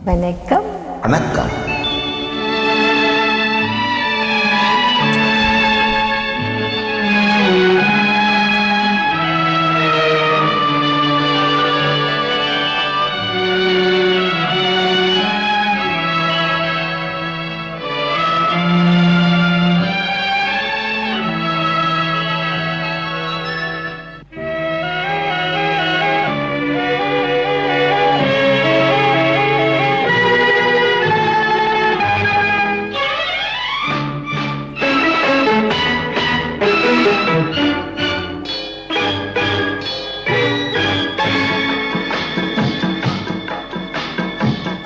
வணக்கம். வணக்கம்.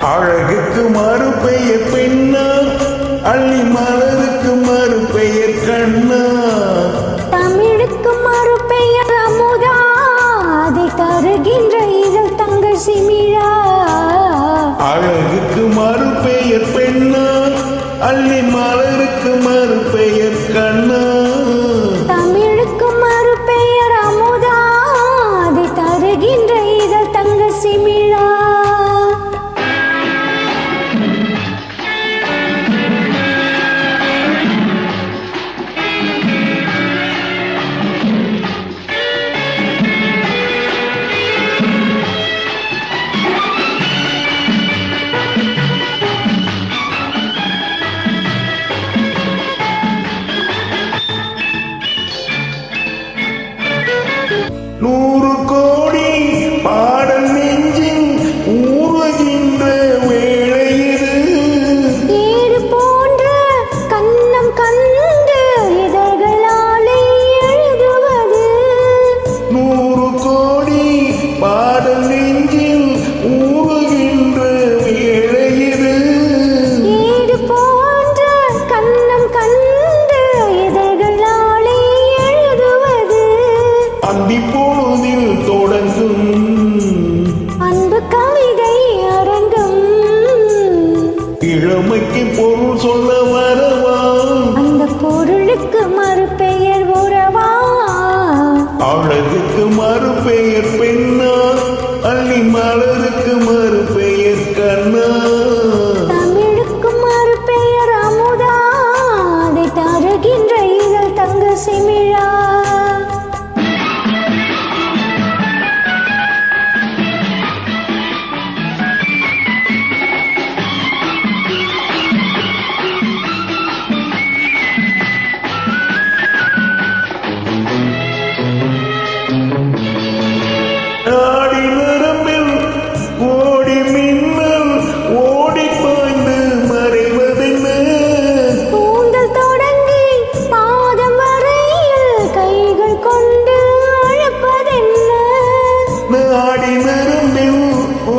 அழகுக்கு மறுபெயர் பெண்ணா, அள்ளி மலருக்கு மறுபெயர் கண்ணா, தமிழுக்கு மறுபெயர் அமுதா, அதை தருகின்ற இதழ் தங்கள் சிமிழா. அழகுக்கு மறுபெயர் பெண்ணா, அள்ளி மலருக்கு மறுபெயர் கண்ணா, தமிழுக்கு மறுபெயர் அமுதா, அதை தருகின்ற இதழ் தங்கள் சிமிழா. நூறு கோடி பாடல் நெஞ்சின் ஊறுகின்ற வேளையிது, ஏடு போன்ற கண்ணம் கண்டு இதழ்களாலே எழுதுவது. நூறு கோடி பாடல் நெஞ்சில் ஊறுகின்ற வேளையிது, ஏடு போன்ற கண்ணம் கண்டு இதழ்களாலே எழுதுவது. அந்தி பொழுதில் தொடங்கும் அன்பு கவிதை அரங்கம், இளமைக்கு பொருள் சொல்ல வரவா, அந்த பொருளுக்கு மறுபெயர் உறவா. அழகுக்கு மறுபெயர் பெண்ணா, அள்ளி மலருக்கு மறுபெயர் கண்ணா, தமிழுக்கு மறுபெயர் அமுதா, அதை தருகின்ற இதழ் தங்க சிமிழா. நாடி நரம்பில் ஓடி மின்னல் ஓடி பாய்ந்து மறைவதென்ன, கூந்தல் தொடங்கி பாதம் வரையில் கைகள் கொண்டு அழைப்பதென்ன. நாடி நரம்பில்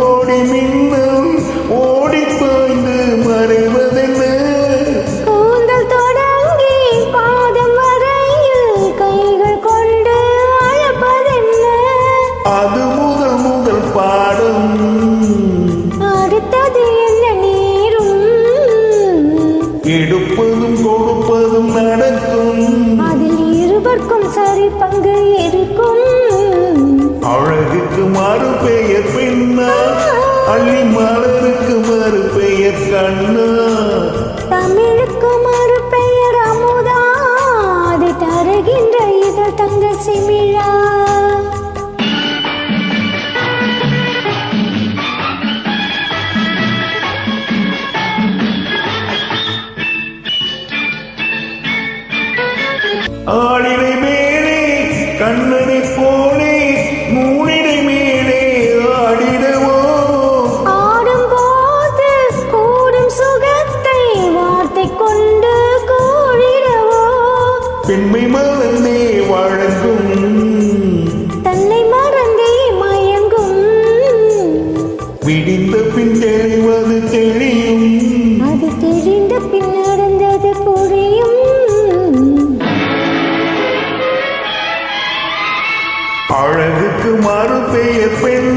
ஓடி மின்னல் ஓடி பாய்ந்து மறைவதென்ன, கூந்தல் தொடங்கி பாதம் வரையில் கைகள் கொண்டு அழைப்பதென்ன. அது முதல் முதல் பாடம், அடுத்தது என்ன நேரும், எடுப்பதும் கொடுப்பதும் நடக்கும், அதில் இருவர்க்கும் சரி பங்கு இருக்கும். அழகுக்கு மறுபெயர் பெண்ணா, அள்ளி மலருக்கு மறுபெயர் கண்ணா, தமிழுக்கு மறுபெயர் அமுதா, அதை தருகின்ற இதழ் தங்க சிமிழா. ஆளினை மேலே கண்ணனை போலே மூளினை மேலே ஆடிடவோ, ஆடும்போது கூடும் சுகத்தை வார்த்தை கொண்டு கூறிடவோ. பெண்மை மலர்ந்தே வழங்கும், தன்னை மறந்தே மயங்கும், விடிந்த பின் தெளிவது தெரியும், அது தெரிந்த பின் நடந்தது புரியும். அழகுக்கு மறுபெயர் பெண்,